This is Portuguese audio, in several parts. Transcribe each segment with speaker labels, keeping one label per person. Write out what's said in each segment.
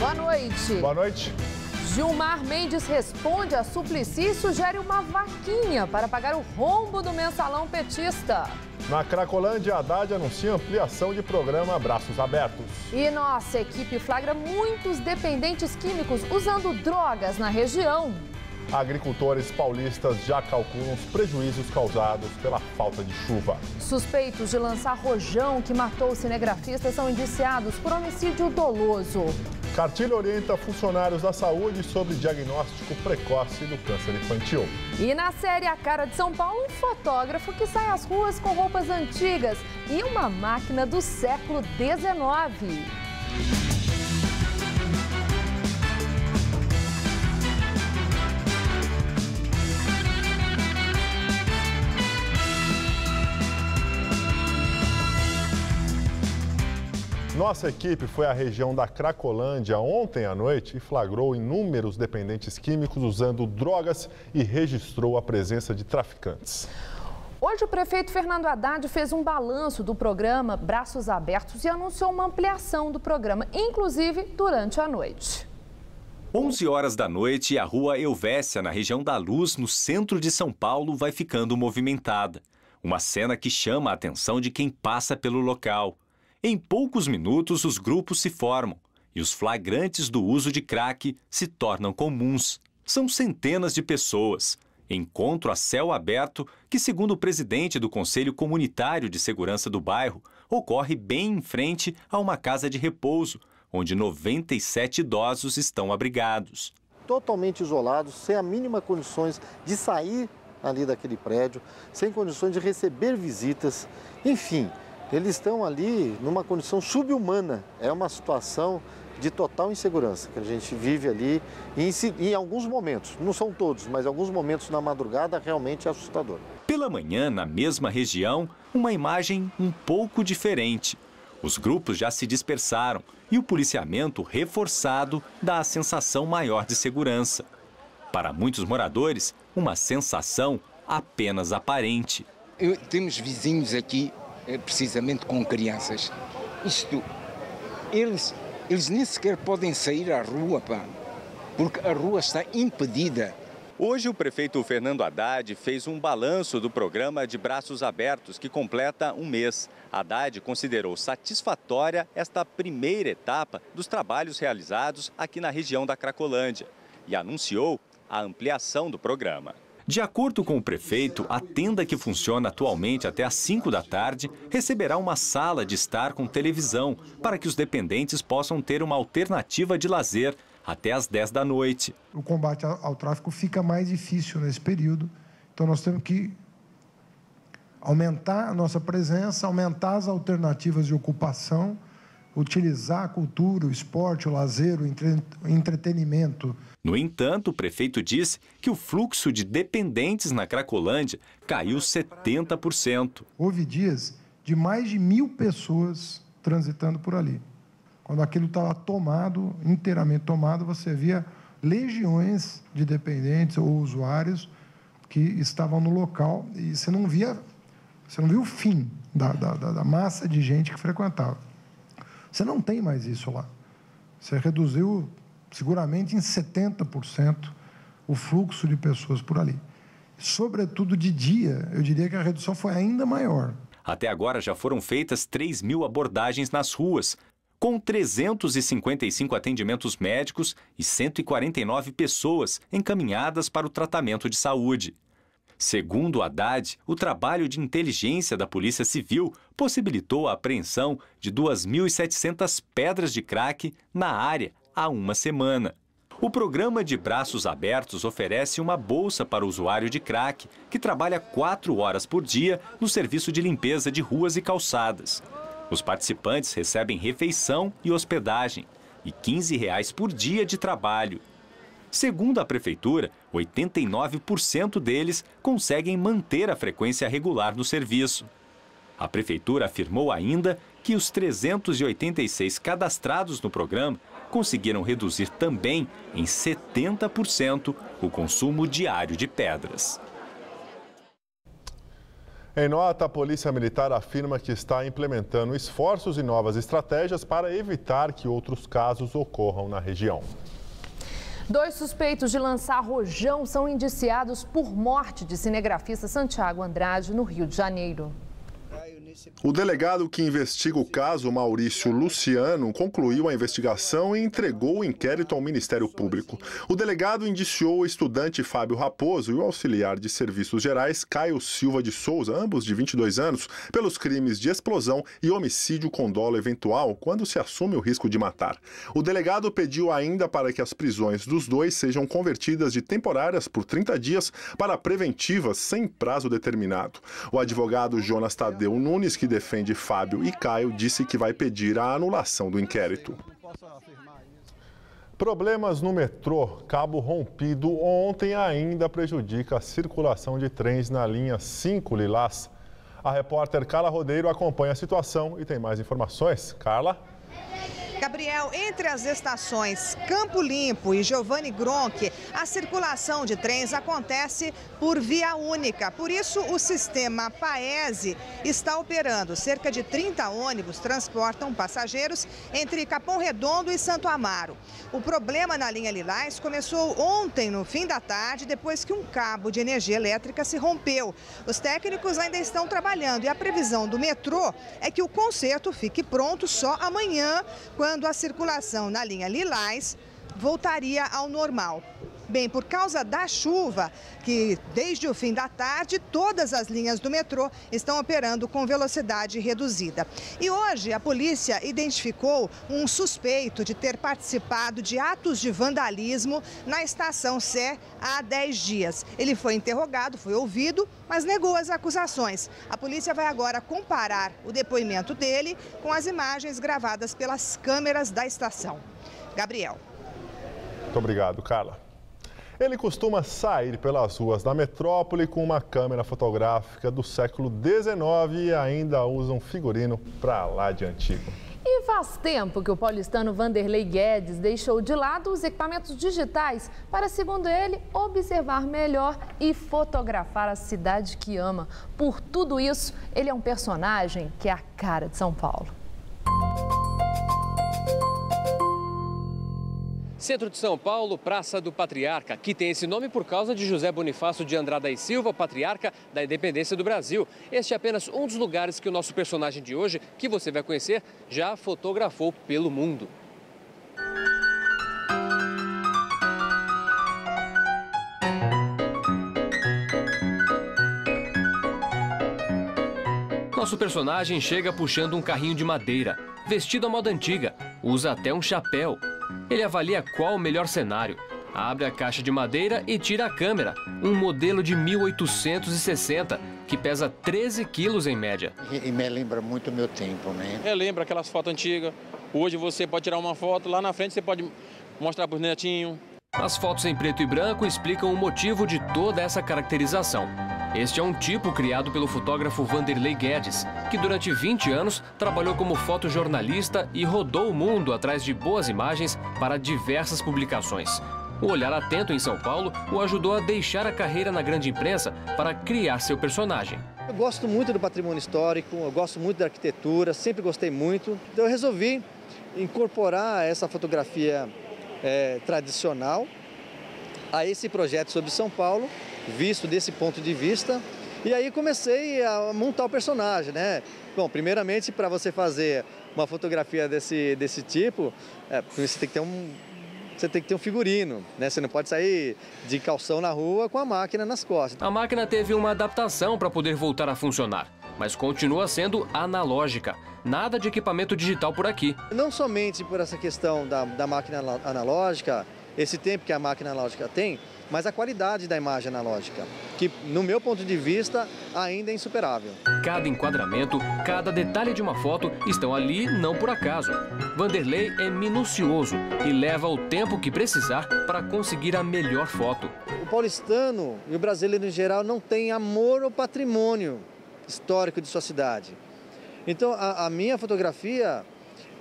Speaker 1: Boa noite.
Speaker 2: Boa noite.
Speaker 1: Gilmar Mendes responde a Suplicy e sugere uma vaquinha para pagar o rombo do mensalão petista.
Speaker 2: Na Cracolândia, Haddad anuncia ampliação de programa Braços Abertos.
Speaker 1: E nossa equipe flagra muitos dependentes químicos usando drogas na região.
Speaker 2: Agricultores paulistas já calculam os prejuízos causados pela falta de chuva.
Speaker 1: Suspeitos de lançar rojão que matou o cinegrafista são indiciados por homicídio doloso.
Speaker 2: Cartilha orienta funcionários da saúde sobre diagnóstico precoce do câncer infantil.
Speaker 1: E na série A Cara de São Paulo, um fotógrafo que sai às ruas com roupas antigas e uma máquina do século XIX.
Speaker 2: Nossa equipe foi à região da Cracolândia ontem à noite e flagrou inúmeros dependentes químicos usando drogas e registrou a presença de traficantes.
Speaker 1: Hoje o prefeito Fernando Haddad fez um balanço do programa Braços Abertos e anunciou uma ampliação do programa, inclusive durante a noite.
Speaker 3: 11 horas da noite, a rua Elvésia, na região da Luz, no centro de São Paulo, vai ficando movimentada. Uma cena que chama a atenção de quem passa pelo local. Em poucos minutos, os grupos se formam e os flagrantes do uso de crack se tornam comuns. São centenas de pessoas. Encontro a céu aberto que, segundo o presidente do Conselho Comunitário de Segurança do bairro, ocorre bem em frente a uma casa de repouso, onde 97 idosos estão abrigados.
Speaker 4: Totalmente isolados, sem a mínima condições de sair ali daquele prédio, sem condições de receber visitas, enfim. Eles estão ali numa condição subhumana. É uma situação de total insegurança que a gente vive ali em alguns momentos. Não são todos, mas alguns momentos na madrugada realmente é assustador.
Speaker 3: Pela manhã, na mesma região, uma imagem um pouco diferente. Os grupos já se dispersaram e o policiamento reforçado dá a sensação maior de segurança. Para muitos moradores, uma sensação apenas aparente.
Speaker 5: Temos vizinhos aqui precisamente com crianças. Eles nem sequer podem sair à rua, pá, porque a rua está impedida.
Speaker 3: Hoje o prefeito Fernando Haddad fez um balanço do programa de Braços Abertos, que completa um mês. Haddad considerou satisfatória esta primeira etapa dos trabalhos realizados aqui na região da Cracolândia e anunciou a ampliação do programa. De acordo com o prefeito, a tenda que funciona atualmente até às 5 da tarde receberá uma sala de estar com televisão para que os dependentes possam ter uma alternativa de lazer até às 10 da noite.
Speaker 6: O combate ao tráfico fica mais difícil nesse período, então nós temos que aumentar a nossa presença, aumentar as alternativas de ocupação, utilizar a cultura, o esporte, o lazer, o entretenimento.
Speaker 3: No entanto, o prefeito disse que o fluxo de dependentes na Cracolândia caiu 70%.
Speaker 6: Houve dias de mais de 1.000 pessoas transitando por ali. Quando aquilo estava tomado, inteiramente tomado, você via legiões de dependentes ou usuários que estavam no local e você não via o fim da massa de gente que frequentava. Você não tem mais isso lá. Você reduziu seguramente em 70% o fluxo de pessoas por ali. Sobretudo de dia, eu diria que a redução foi ainda maior.
Speaker 3: Até agora já foram feitas 3.000 abordagens nas ruas, com 355 atendimentos médicos e 149 pessoas encaminhadas para o tratamento de saúde. Segundo Haddad, o trabalho de inteligência da Polícia Civil possibilitou a apreensão de 2.700 pedras de crack na área há uma semana. O programa de Braços Abertos oferece uma bolsa para o usuário de crack, que trabalha 4 horas por dia no serviço de limpeza de ruas e calçadas. Os participantes recebem refeição e hospedagem e R$ 15 por dia de trabalho. Segundo a Prefeitura, 89% deles conseguem manter a frequência regular no serviço. A Prefeitura afirmou ainda que os 386 cadastrados no programa conseguiram reduzir também em 70% o consumo diário de pedras.
Speaker 2: Em nota, a Polícia Militar afirma que está implementando esforços e novas estratégias para evitar que outros casos ocorram na região.
Speaker 1: 2 suspeitos de lançar rojão são indiciados por morte de cinegrafista Santiago Andrade, no Rio de Janeiro.
Speaker 2: O delegado que investiga o caso, Maurício Luciano, concluiu a investigação e entregou o inquérito ao Ministério Público. O delegado indiciou o estudante Fábio Raposo e o auxiliar de serviços gerais Caio Silva de Souza, ambos de 22 anos, pelos crimes de explosão e homicídio com dolo eventual, quando se assume o risco de matar. O delegado pediu ainda para que as prisões dos dois sejam convertidas de temporárias por 30 dias para preventivas sem prazo determinado. O advogado Jonas Tadeu Nunes, que defende Fábio e Caio, disse que vai pedir a anulação do inquérito. Problemas no metrô. Cabo rompido ontem ainda prejudica a circulação de trens na linha 5 Lilás. A repórter Carla Rodeiro acompanha a situação e tem mais informações. Carla?
Speaker 7: Gabriel, entre as estações Campo Limpo e Giovanni Gronchi, a circulação de trens acontece por via única. Por isso, o sistema Paese está operando. Cerca de 30 ônibus transportam passageiros entre Capão Redondo e Santo Amaro. O problema na linha Lilás começou ontem, no fim da tarde, depois que um cabo de energia elétrica se rompeu. Os técnicos ainda estão trabalhando e a previsão do metrô é que o conserto fique pronto só amanhã, quando a circulação na linha Lilás voltaria ao normal. Bem, por causa da chuva, que desde o fim da tarde todas as linhas do metrô estão operando com velocidade reduzida. E hoje a polícia identificou um suspeito de ter participado de atos de vandalismo na estação Sé há 10 dias. Ele foi interrogado, foi ouvido, mas negou as acusações. A polícia vai agora comparar o depoimento dele com as imagens gravadas pelas câmeras da estação. Gabriel.
Speaker 2: Muito obrigado, Carla. Ele costuma sair pelas ruas da metrópole com uma câmera fotográfica do século XIX e ainda usa um figurino pra lá de antigo.
Speaker 1: E faz tempo que o paulistano Vanderlei Guedes deixou de lado os equipamentos digitais para, segundo ele, observar melhor e fotografar a cidade que ama. Por tudo isso, ele é um personagem que é a cara de São Paulo.
Speaker 8: Centro de São Paulo, Praça do Patriarca, que tem esse nome por causa de José Bonifácio de Andrada e Silva, patriarca da independência do Brasil. Este é apenas um dos lugares que o nosso personagem de hoje, que você vai conhecer, já fotografou pelo mundo. Nosso personagem chega puxando um carrinho de madeira, vestido à moda antiga, usa até um chapéu. Ele avalia qual o melhor cenário, abre a caixa de madeira e tira a câmera, um modelo de 1860, que pesa 13 quilos em média.
Speaker 9: E me lembra muito o meu tempo, né?
Speaker 10: Lembra aquelas fotos antigas. Hoje você pode tirar uma foto, lá na frente você pode mostrar para os netinhos.
Speaker 8: As fotos em preto e branco explicam o motivo de toda essa caracterização. Este é um tipo criado pelo fotógrafo Vanderlei Guedes, que durante 20 anos trabalhou como fotojornalista e rodou o mundo atrás de boas imagens para diversas publicações. O olhar atento em São Paulo o ajudou a deixar a carreira na grande imprensa para criar seu personagem.
Speaker 11: Eu gosto muito do patrimônio histórico, eu gosto muito da arquitetura, sempre gostei muito. Então eu resolvi incorporar essa fotografia tradicional a esse projeto sobre São Paulo, visto desse ponto de vista, e aí comecei a montar o personagem, né? Bom, primeiramente, para você fazer uma fotografia desse tipo, você tem que ter um figurino, né? Você não pode sair de calção na rua com a máquina nas costas.
Speaker 8: A máquina teve uma adaptação para poder voltar a funcionar, mas continua sendo analógica. Nada de equipamento digital por aqui.
Speaker 11: Não somente por essa questão da máquina analógica, esse tempo que a máquina analógica tem, mas a qualidade da imagem analógica, que, no meu ponto de vista, ainda é insuperável.
Speaker 8: Cada enquadramento, cada detalhe de uma foto estão ali não por acaso. Vanderlei é minucioso e leva o tempo que precisar para conseguir a melhor foto.
Speaker 11: O paulistano e o brasileiro em geral não tem amor ao patrimônio histórico de sua cidade. Então, a minha fotografia,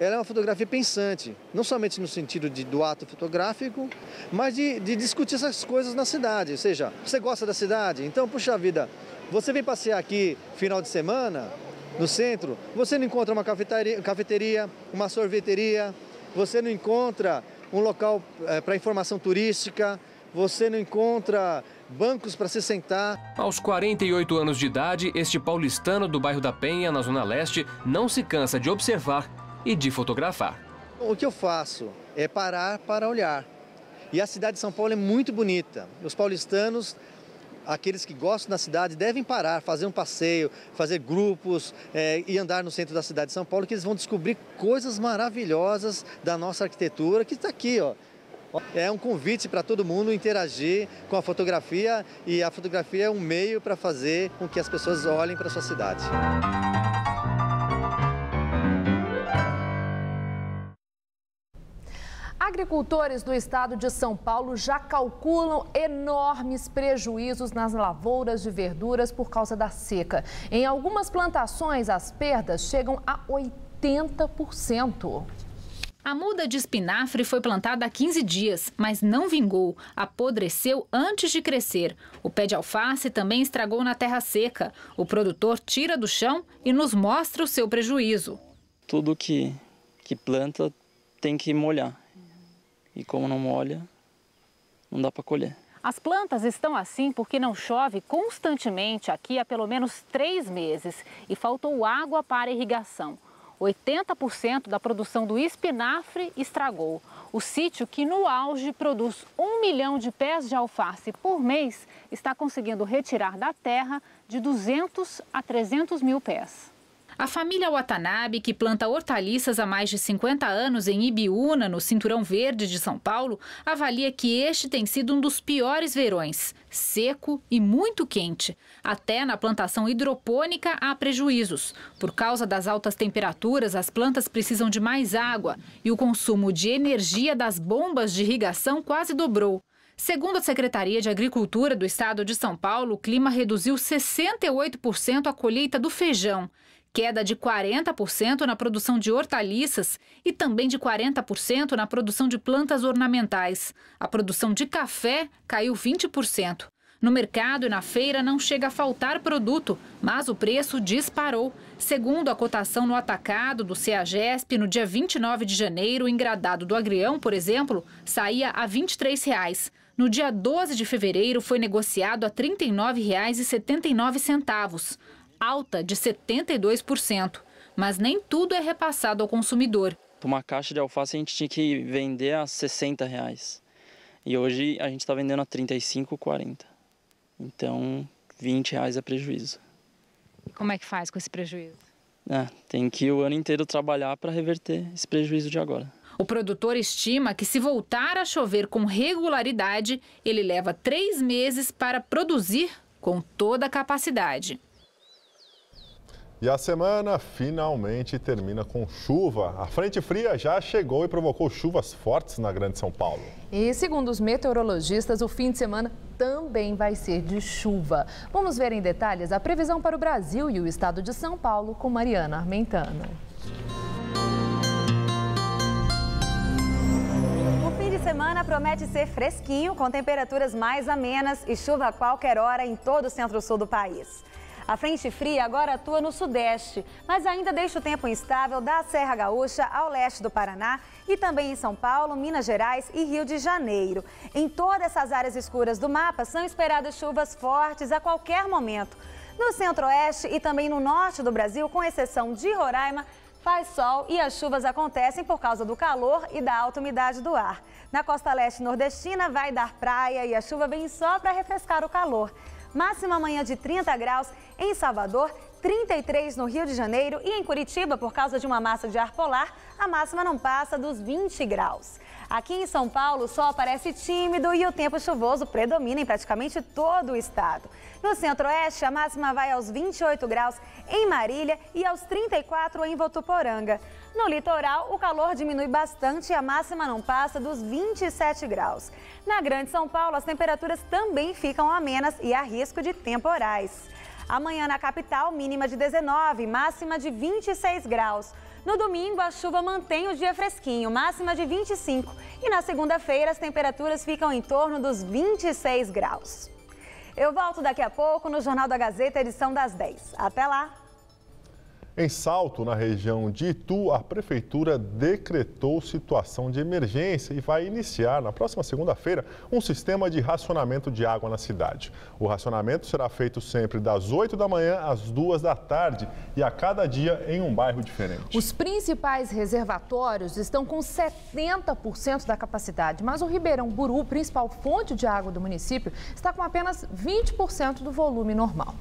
Speaker 11: ela é uma fotografia pensante, não somente no sentido do ato fotográfico, mas de discutir essas coisas na cidade. Ou seja, você gosta da cidade? Então, puxa vida, Você vem passear aqui final de semana, no centro, você não encontra uma cafeteria, uma sorveteria, você não encontra um local para informação turística, você não encontra bancos para se sentar.
Speaker 8: Aos 48 anos de idade, este paulistano do bairro da Penha, na Zona Leste, não se cansa de observar e de fotografar.
Speaker 11: O que eu faço é parar para olhar. E a cidade de São Paulo é muito bonita. Os paulistanos, aqueles que gostam da cidade, devem parar, fazer um passeio, fazer grupos e andar no centro da cidade de São Paulo, que eles vão descobrir coisas maravilhosas da nossa arquitetura, que está aqui, ó. É um convite para todo mundo interagir com a fotografia, e a fotografia é um meio para fazer com que as pessoas olhem para a sua cidade.
Speaker 1: Agricultores do estado de São Paulo já calculam enormes prejuízos nas lavouras de verduras por causa da seca. Em algumas plantações, as perdas chegam a 80%.
Speaker 12: A muda de espinafre foi plantada há 15 dias, mas não vingou. Apodreceu antes de crescer. O pé de alface também estragou na terra seca. O produtor tira do chão e nos mostra o seu prejuízo.
Speaker 13: Tudo que planta tem que molhar. E como não molha, não dá para colher.
Speaker 14: As plantas estão assim porque não chove constantemente aqui há pelo menos 3 meses e faltou água para irrigação. 80% da produção do espinafre estragou. O sítio, que no auge produz 1 milhão de pés de alface por mês, está conseguindo retirar da terra de 200 a 300 mil pés.
Speaker 12: A família Watanabe, que planta hortaliças há mais de 50 anos em Ibiúna, no Cinturão Verde de São Paulo, avalia que este tem sido um dos piores verões, seco e muito quente. Até na plantação hidropônica há prejuízos. Por causa das altas temperaturas, as plantas precisam de mais água e o consumo de energia das bombas de irrigação quase dobrou. Segundo a Secretaria de Agricultura do Estado de São Paulo, o clima reduziu 68% a colheita do feijão. Queda de 40% na produção de hortaliças e também de 40% na produção de plantas ornamentais. A produção de café caiu 20%. No mercado e na feira não chega a faltar produto, mas o preço disparou. Segundo a cotação no atacado do CEAGESP, no dia 29 de janeiro, o engradado do agrião, por exemplo, saía a R$ 23. No dia 12 de fevereiro, foi negociado a R$ 39,79. Alta de 72%, mas nem tudo é repassado ao consumidor.
Speaker 13: Uma caixa de alface a gente tinha que vender a R$ 60 e hoje a gente está vendendo a R$ 35,40. Então, R$ 20 é prejuízo.
Speaker 14: E como é que faz com esse prejuízo?
Speaker 13: Tem que o ano inteiro trabalhar para reverter esse prejuízo de agora.
Speaker 12: O produtor estima que se voltar a chover com regularidade, ele leva 3 meses para produzir com toda a capacidade.
Speaker 2: E a semana finalmente termina com chuva. A frente fria já chegou e provocou chuvas fortes na Grande São Paulo.
Speaker 1: E segundo os meteorologistas, o fim de semana também vai ser de chuva. Vamos ver em detalhes a previsão para o Brasil e o estado de São Paulo com Mariana Armentano.
Speaker 15: O fim de semana promete ser fresquinho, com temperaturas mais amenas e chuva a qualquer hora em todo o centro-sul do país. A frente fria agora atua no sudeste, mas ainda deixa o tempo instável da Serra Gaúcha ao leste do Paraná e também em São Paulo, Minas Gerais e Rio de Janeiro. Em todas essas áreas escuras do mapa são esperadas chuvas fortes a qualquer momento. No centro-oeste e também no norte do Brasil, com exceção de Roraima, faz sol e as chuvas acontecem por causa do calor e da alta umidade do ar. Na costa leste nordestina vai dar praia e a chuva vem só para refrescar o calor. Máxima amanhã de 30 graus em Salvador, 33 no Rio de Janeiro e em Curitiba, por causa de uma massa de ar polar, a máxima não passa dos 20 graus. Aqui em São Paulo, o sol aparece tímido e o tempo chuvoso predomina em praticamente todo o estado. No centro-oeste, a máxima vai aos 28 graus em Marília e aos 34 em Votuporanga. No litoral, o calor diminui bastante e a máxima não passa dos 27 graus. Na Grande São Paulo, as temperaturas também ficam amenas e há risco de temporais. Amanhã na capital, mínima de 19, máxima de 26 graus. No domingo, a chuva mantém o dia fresquinho, máxima de 25. E na segunda-feira, as temperaturas ficam em torno dos 26 graus. Eu volto daqui a pouco no Jornal da Gazeta, edição das 10. Até lá!
Speaker 2: Em Salto, na região de Itu, a Prefeitura decretou situação de emergência e vai iniciar, na próxima segunda-feira, um sistema de racionamento de água na cidade. O racionamento será feito sempre das 8 da manhã às 2 da tarde e a cada dia em um bairro diferente.
Speaker 1: Os principais reservatórios estão com 70% da capacidade, mas o Ribeirão Buru, principal fonte de água do município, está com apenas 20% do volume normal.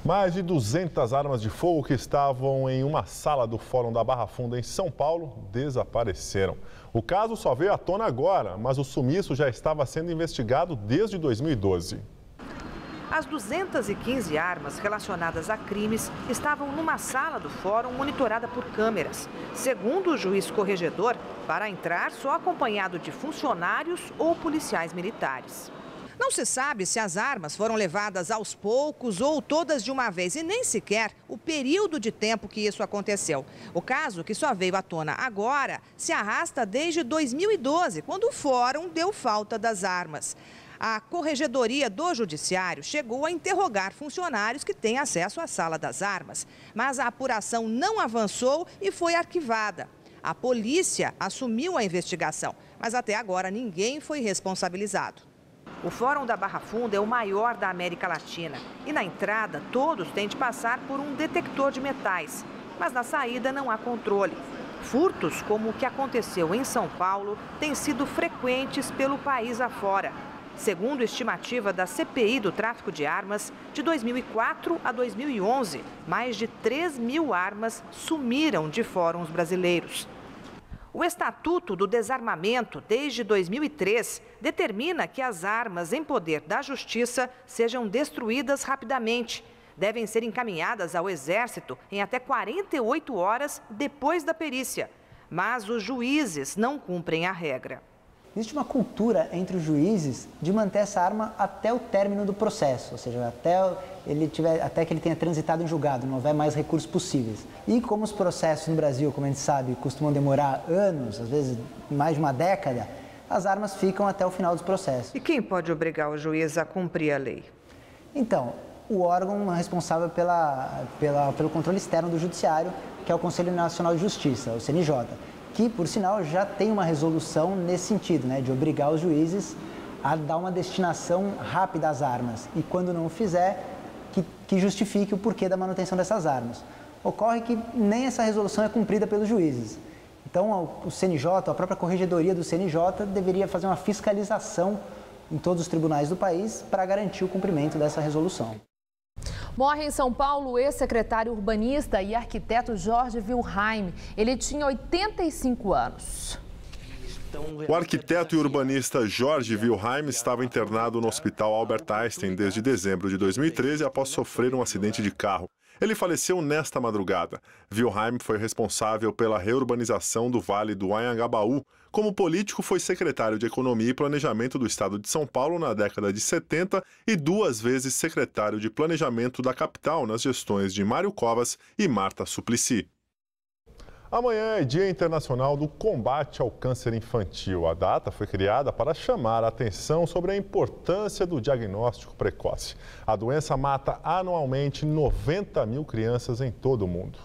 Speaker 2: Mais de 200 armas de fogo que estavam em uma sala do Fórum da Barra Funda, em São Paulo, desapareceram. O caso só veio à tona agora, mas o sumiço já estava sendo investigado desde 2012.
Speaker 16: As 215 armas relacionadas a crimes estavam numa sala do fórum monitorada por câmeras. Segundo o juiz corregedor, para entrar só acompanhado de funcionários ou policiais militares. Não se sabe se as armas foram levadas aos poucos ou todas de uma vez e nem sequer o período de tempo que isso aconteceu. O caso, que só veio à tona agora, se arrasta desde 2012, quando o fórum deu falta das armas. A Corregedoria do Judiciário chegou a interrogar funcionários que têm acesso à sala das armas, mas a apuração não avançou e foi arquivada. A polícia assumiu a investigação, mas até agora ninguém foi responsabilizado. O Fórum da Barra Funda é o maior da América Latina e na entrada todos têm de passar por um detector de metais, mas na saída não há controle. Furtos, como o que aconteceu em São Paulo, têm sido frequentes pelo país afora. Segundo estimativa da CPI do tráfico de armas, de 2004 a 2011, mais de 3.000 armas sumiram de fóruns brasileiros. O Estatuto do Desarmamento, desde 2003, determina que as armas em poder da Justiça sejam destruídas rapidamente. Devem ser encaminhadas ao Exército em até 48 horas depois da perícia. Mas os juízes não cumprem a regra.
Speaker 17: Existe uma cultura entre os juízes de manter essa arma até o término do processo, ou seja, até que ele tenha transitado em julgado, não houver mais recursos possíveis. E como os processos no Brasil, como a gente sabe, costumam demorar anos, às vezes mais de uma década, as armas ficam até o final dos processos.
Speaker 16: E quem pode obrigar o juiz a cumprir a lei?
Speaker 17: Então, o órgão responsável pelo controle externo do Judiciário, que é o Conselho Nacional de Justiça, o CNJ. Que, por sinal, já tem uma resolução nesse sentido, né, de obrigar os juízes a dar uma destinação rápida às armas. E quando não fizer, que justifique o porquê da manutenção dessas armas. Ocorre que nem essa resolução é cumprida pelos juízes. Então, o CNJ, a própria Corregedoria do CNJ, deveria fazer uma fiscalização em todos os tribunais do país para garantir o cumprimento dessa resolução.
Speaker 1: Morre em São Paulo o ex-secretário urbanista e arquiteto Jorge Wilhelm. Ele tinha 85 anos.
Speaker 2: O arquiteto e urbanista Jorge Wilhelm estava internado no Hospital Albert Einstein desde dezembro de 2013 após sofrer um acidente de carro. Ele faleceu nesta madrugada. Wilhelm foi responsável pela reurbanização do Vale do Anhangabaú. Como político, foi secretário de Economia e Planejamento do Estado de São Paulo na década de 70 e 2 vezes secretário de Planejamento da capital nas gestões de Mário Covas e Marta Suplicy. Amanhã é Dia Internacional do Combate ao Câncer Infantil. A data foi criada para chamar a atenção sobre a importância do diagnóstico precoce. A doença mata anualmente 90 mil crianças em todo o mundo.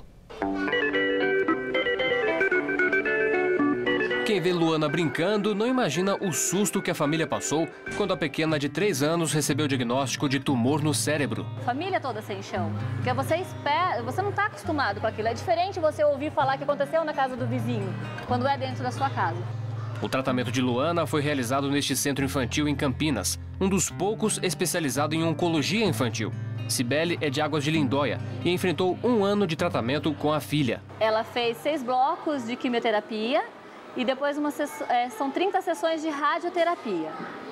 Speaker 8: Quem vê Luana brincando não imagina o susto que a família passou quando a pequena de 3 anos recebeu o diagnóstico de tumor no cérebro.
Speaker 18: Família toda sem chão, porque você não está acostumado com aquilo. É diferente você ouvir falar que aconteceu na casa do vizinho, quando é dentro da sua casa.
Speaker 8: O tratamento de Luana foi realizado neste centro infantil em Campinas, um dos poucos especializado em oncologia infantil. Cibele é de Águas de Lindóia e enfrentou 1 ano de tratamento com a filha.
Speaker 18: Ela fez 6 blocos de quimioterapia e depois são 30 sessões de radioterapia.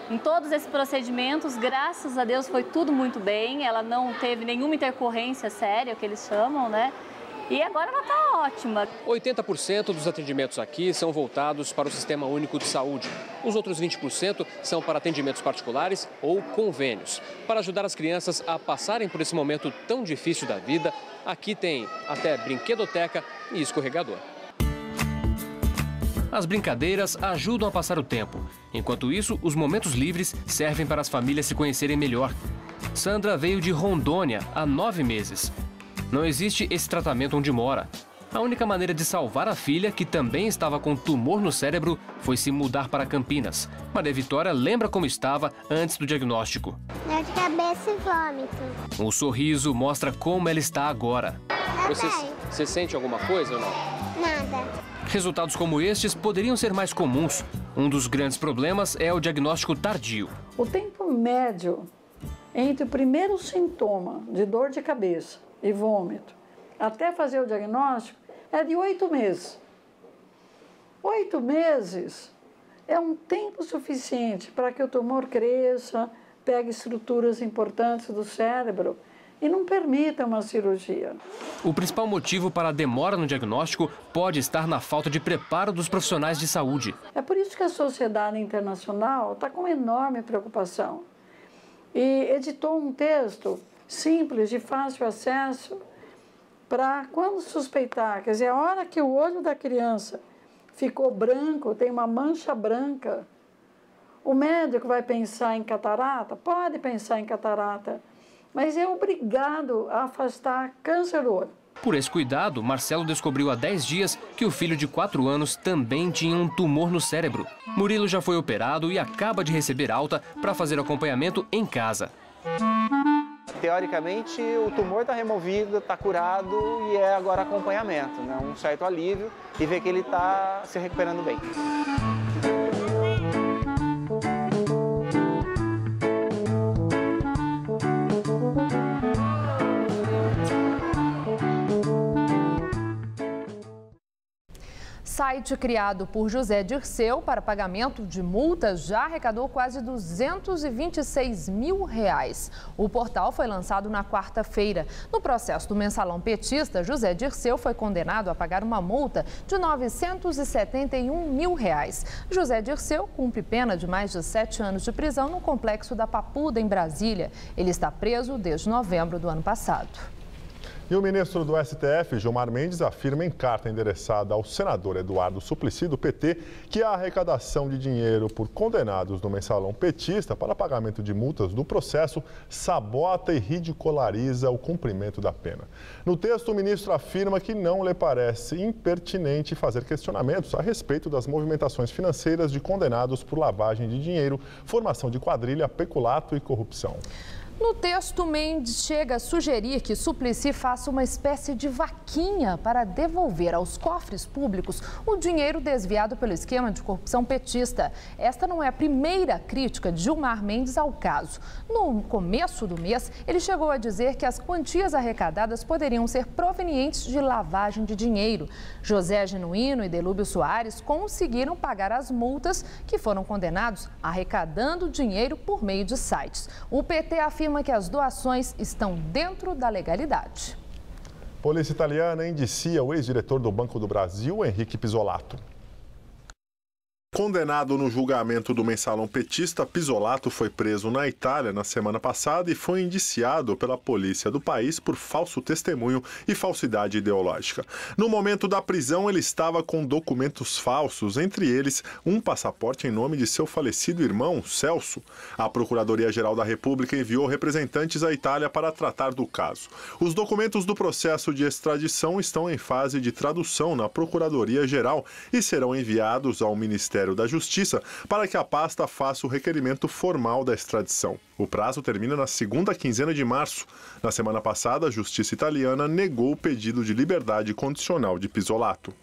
Speaker 18: Em todos esses procedimentos, graças a Deus, foi tudo muito bem. Ela não teve nenhuma intercorrência séria, que eles chamam, né? E agora ela está ótima.
Speaker 8: 80% dos atendimentos aqui são voltados para o Sistema Único de Saúde. Os outros 20% são para atendimentos particulares ou convênios. Para ajudar as crianças a passarem por esse momento tão difícil da vida, aqui tem até brinquedoteca e escorregador. As brincadeiras ajudam a passar o tempo. Enquanto isso, os momentos livres servem para as famílias se conhecerem melhor. Sandra veio de Rondônia há 9 meses. Não existe esse tratamento onde mora. A única maneira de salvar a filha, que também estava com tumor no cérebro, foi se mudar para Campinas. Maria Vitória lembra como estava antes do diagnóstico.
Speaker 19: Dor de cabeça e vômito.
Speaker 8: Um sorriso mostra como ela está agora.
Speaker 20: Você sente alguma coisa ou não?
Speaker 19: Nada.
Speaker 8: Resultados como estes poderiam ser mais comuns. Um dos grandes problemas é o diagnóstico tardio.
Speaker 21: O tempo médio entre o primeiro sintoma de dor de cabeça e vômito até fazer o diagnóstico é de 8 meses. 8 meses é um tempo suficiente para que o tumor cresça, pegue estruturas importantes do cérebro e não permita uma cirurgia.
Speaker 8: O principal motivo para a demora no diagnóstico pode estar na falta de preparo dos profissionais de saúde.
Speaker 21: É por isso que a Sociedade Internacional está com enorme preocupação e editou um texto simples, de fácil acesso, para quando suspeitar, quer dizer, a hora que o olho da criança ficou branco, tem uma mancha branca, o médico vai pensar em catarata? Pode pensar em catarata, mas é obrigado a afastar câncer do olho.
Speaker 8: Por esse cuidado, Marcelo descobriu há 10 dias que o filho de 4 anos também tinha um tumor no cérebro. Murilo já foi operado e acaba de receber alta para fazer acompanhamento em casa.
Speaker 22: Teoricamente, o tumor está removido, está curado e é agora acompanhamento, né? Um certo alívio e ver que ele está se recuperando bem.
Speaker 1: Site criado por José Dirceu para pagamento de multas já arrecadou quase R$226 mil. O portal foi lançado na quarta-feira. No processo do mensalão petista, José Dirceu foi condenado a pagar uma multa de R$971 mil. José Dirceu cumpre pena de mais de 7 anos de prisão no complexo da Papuda, em Brasília. Ele está preso desde novembro do ano passado.
Speaker 2: E o ministro do STF, Gilmar Mendes, afirma em carta endereçada ao senador Eduardo Suplicy, do PT, que a arrecadação de dinheiro por condenados no mensalão petista para pagamento de multas do processo sabota e ridiculariza o cumprimento da pena. No texto, o ministro afirma que não lhe parece impertinente fazer questionamentos a respeito das movimentações financeiras de condenados por lavagem de dinheiro, formação de quadrilha, peculato e corrupção.
Speaker 1: No texto, Mendes chega a sugerir que Suplicy faça uma espécie de vaquinha para devolver aos cofres públicos o dinheiro desviado pelo esquema de corrupção petista. Esta não é a primeira crítica de Gilmar Mendes ao caso. No começo do mês, ele chegou a dizer que as quantias arrecadadas poderiam ser provenientes de lavagem de dinheiro. José Genuíno e Delúbio Soares conseguiram pagar as multas que foram condenados arrecadando dinheiro por meio de sites. O PT afirma que as doações estão dentro da legalidade.
Speaker 2: Polícia italiana indicia o ex-diretor do Banco do Brasil, Henrique Pisolato. Condenado no julgamento do mensalão petista, Pisolato foi preso na Itália na semana passada e foi indiciado pela polícia do país por falso testemunho e falsidade ideológica. No momento da prisão, ele estava com documentos falsos, entre eles um passaporte em nome de seu falecido irmão, Celso. A Procuradoria-Geral da República enviou representantes à Itália para tratar do caso. Os documentos do processo de extradição estão em fase de tradução na Procuradoria-Geral e serão enviados ao Ministério da Justiça para que a pasta faça o requerimento formal da extradição. O prazo termina na segunda quinzena de março. Na semana passada, a Justiça italiana negou o pedido de liberdade condicional de Pisolato.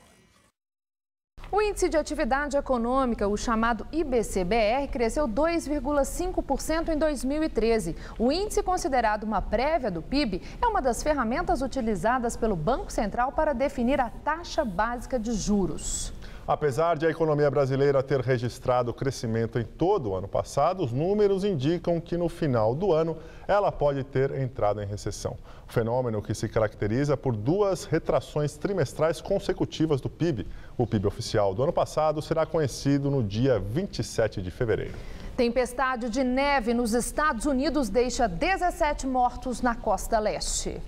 Speaker 1: O índice de atividade econômica, o chamado IBC-BR, cresceu 2,5% em 2013. O índice, considerado uma prévia do PIB, é uma das ferramentas utilizadas pelo Banco Central para definir a taxa básica de juros.
Speaker 2: Apesar de a economia brasileira ter registrado crescimento em todo o ano passado, os números indicam que no final do ano ela pode ter entrado em recessão. O fenômeno que se caracteriza por 2 retrações trimestrais consecutivas do PIB. O PIB oficial do ano passado será conhecido no dia 27 de fevereiro.
Speaker 1: Tempestade de neve nos Estados Unidos deixa 17 mortos na costa leste.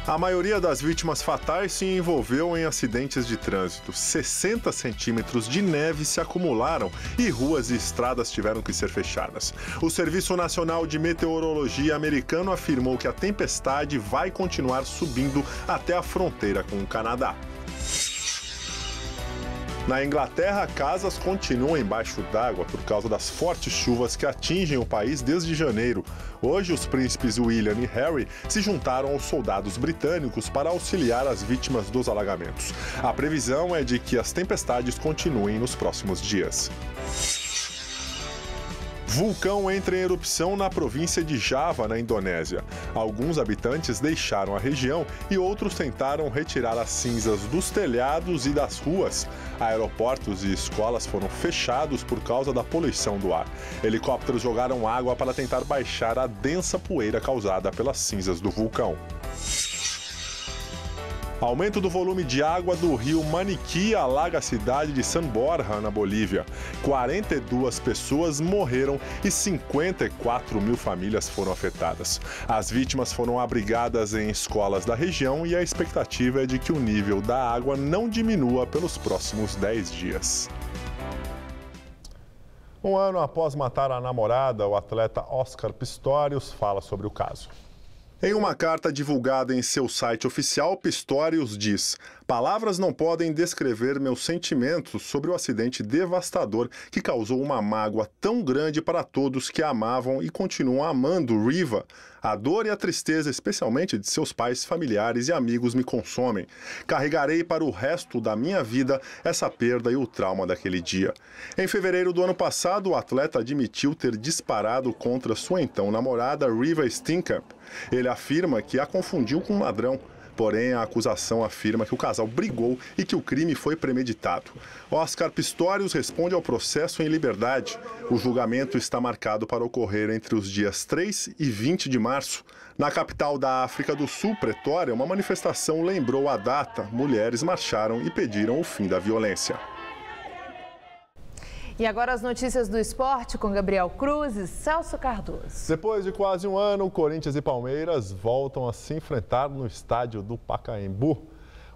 Speaker 2: A maioria das vítimas fatais se envolveu em acidentes de trânsito. 60 centímetros de neve se acumularam e ruas e estradas tiveram que ser fechadas. O Serviço Nacional de Meteorologia americano afirmou que a tempestade vai continuar subindo até a fronteira com o Canadá. Na Inglaterra, casas continuam embaixo d'água por causa das fortes chuvas que atingem o país desde janeiro. Hoje, os príncipes William e Harry se juntaram aos soldados britânicos para auxiliar as vítimas dos alagamentos. A previsão é de que as tempestades continuem nos próximos dias. Vulcão entra em erupção na província de Java, na Indonésia. Alguns habitantes deixaram a região e outros tentaram retirar as cinzas dos telhados e das ruas. Aeroportos e escolas foram fechados por causa da poluição do ar. Helicópteros jogaram água para tentar baixar a densa poeira causada pelas cinzas do vulcão. Aumento do volume de água do rio Maniquí alaga a cidade de San Borja, na Bolívia. 42 pessoas morreram e 54 mil famílias foram afetadas. As vítimas foram abrigadas em escolas da região e a expectativa é de que o nível da água não diminua pelos próximos 10 dias. Um ano após matar a namorada, o atleta Oscar Pistorius fala sobre o caso. Em uma carta divulgada em seu site oficial, Pistorius diz: "Palavras não podem descrever meus sentimentos sobre o acidente devastador que causou uma mágoa tão grande para todos que amavam e continuam amando Riva. A dor e a tristeza, especialmente de seus pais, familiares e amigos, me consomem. Carregarei para o resto da minha vida essa perda e o trauma daquele dia." Em fevereiro do ano passado, o atleta admitiu ter disparado contra sua então namorada, Riva Steenkamp. Ele afirma que a confundiu com um ladrão. Porém, a acusação afirma que o casal brigou e que o crime foi premeditado. Oscar Pistorius responde ao processo em liberdade. O julgamento está marcado para ocorrer entre os dias 3 e 20 de março. Na capital da África do Sul, Pretória, uma manifestação lembrou a data. Mulheres marcharam e pediram o fim da violência.
Speaker 1: E agora as notícias do esporte com Gabriel Cruz e Celso Cardoso.
Speaker 2: Depois de quase um ano, Corinthians e Palmeiras voltam a se enfrentar no estádio do Pacaembu.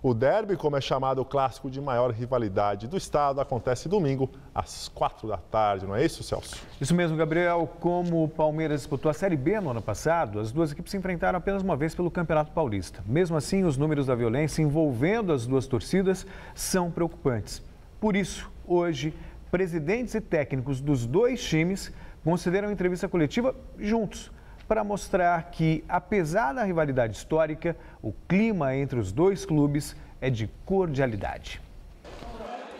Speaker 2: O derby, como é chamado o clássico de maior rivalidade do estado, acontece domingo às 4 da tarde, não é isso, Celso?
Speaker 4: Isso mesmo, Gabriel. Como o Palmeiras disputou a Série B no ano passado, as duas equipes se enfrentaram apenas uma vez pelo Campeonato Paulista. Mesmo assim, os números da violência envolvendo as duas torcidas são preocupantes. Por isso, hoje, presidentes e técnicos dos dois times concederam entrevista coletiva juntos para mostrar que, apesar da rivalidade histórica, o clima entre os dois clubes é de cordialidade.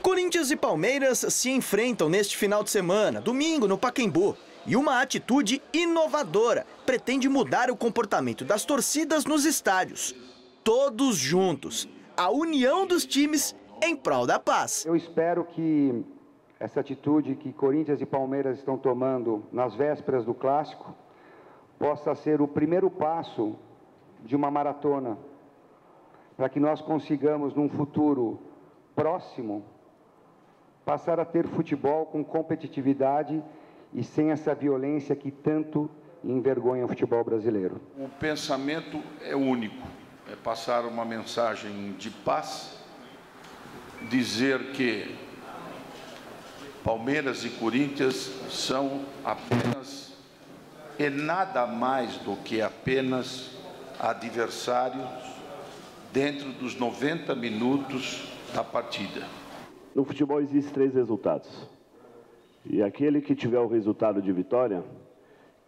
Speaker 5: Corinthians e Palmeiras se enfrentam neste final de semana, domingo, no Pacaembu. E uma atitude inovadora pretende mudar o comportamento das torcidas nos estádios. Todos juntos. A união dos times em prol da paz.
Speaker 23: Eu espero que essa atitude que Corinthians e Palmeiras estão tomando nas vésperas do clássico possa ser o primeiro passo de uma maratona para que nós consigamos, num futuro próximo, passar a ter futebol com competitividade e sem essa violência que tanto envergonha o futebol brasileiro.
Speaker 24: O pensamento é único, é passar uma mensagem de paz, dizer que Palmeiras e Corinthians são apenas e nada mais do que apenas adversários dentro dos 90 minutos da partida.
Speaker 25: No futebol existem 3 resultados. E aquele que tiver o resultado de vitória,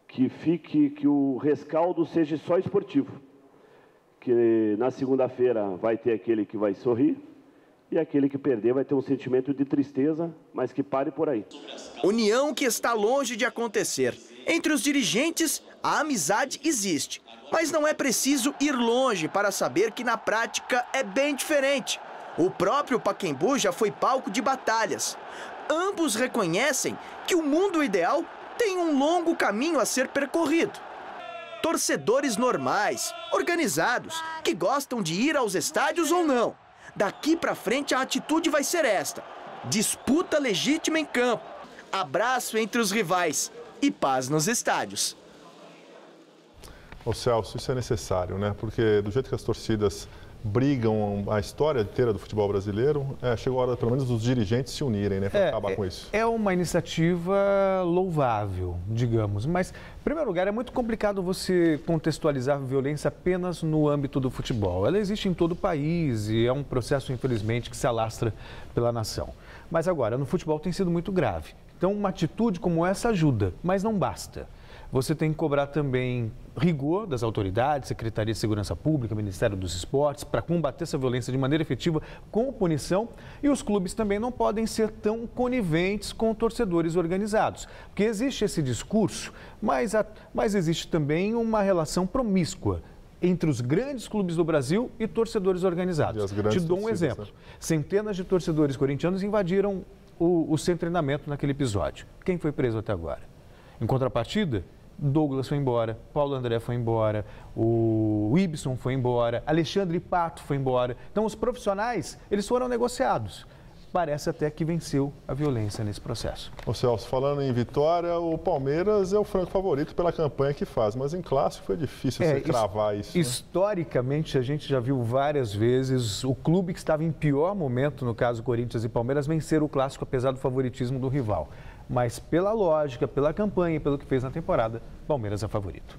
Speaker 25: que o rescaldo seja só esportivo. Que na segunda-feira vai ter aquele que vai sorrir, e aquele que perder vai ter um sentimento de tristeza, mas que pare por aí.
Speaker 5: União que está longe de acontecer. Entre os dirigentes, a amizade existe. Mas não é preciso ir longe para saber que na prática é bem diferente. O próprio Pacaembu já foi palco de batalhas. Ambos reconhecem que o mundo ideal tem um longo caminho a ser percorrido. Torcedores normais, organizados, que gostam de ir aos estádios ou não. Daqui para frente a atitude vai ser esta: disputa legítima em campo, abraço entre os rivais e paz nos estádios.
Speaker 2: Ô Celso, isso é necessário, né? Porque do jeito que as torcidas brigam a história inteira do futebol brasileiro, chegou a hora, pelo menos, dos dirigentes se unirem, né, para acabar com isso.
Speaker 4: É uma iniciativa louvável, digamos, mas, em primeiro lugar, é muito complicado você contextualizar a violência apenas no âmbito do futebol. Ela existe em todo o país e é um processo, infelizmente, que se alastra pela nação. Mas agora, no futebol tem sido muito grave. Então, uma atitude como essa ajuda, mas não basta. Você tem que cobrar também rigor das autoridades, Secretaria de Segurança Pública, Ministério dos Esportes, para combater essa violência de maneira efetiva com punição. E os clubes também não podem ser tão coniventes com torcedores organizados. Porque existe esse discurso, mas existe também uma relação promíscua entre os grandes clubes do Brasil e torcedores organizados. Te dou um exemplo. Né? Centenas de torcedores corintianos invadiram o centro de treinamento naquele episódio. Quem foi preso até agora? Em contrapartida, Douglas foi embora, Paulo André foi embora, o Ibson foi embora, Alexandre Pato foi embora. Então, os profissionais, eles foram negociados. Parece até que venceu a violência nesse processo.
Speaker 2: Ô Celso, falando em vitória, o Palmeiras é o franco favorito pela campanha que faz, mas em clássico foi difícil você cravar isso.
Speaker 4: Historicamente, a gente já viu várias vezes o clube que estava em pior momento, no caso Corinthians e Palmeiras, vencer o clássico apesar do favoritismo do rival. Mas pela lógica, pela campanha e pelo que fez na temporada, Palmeiras é favorito.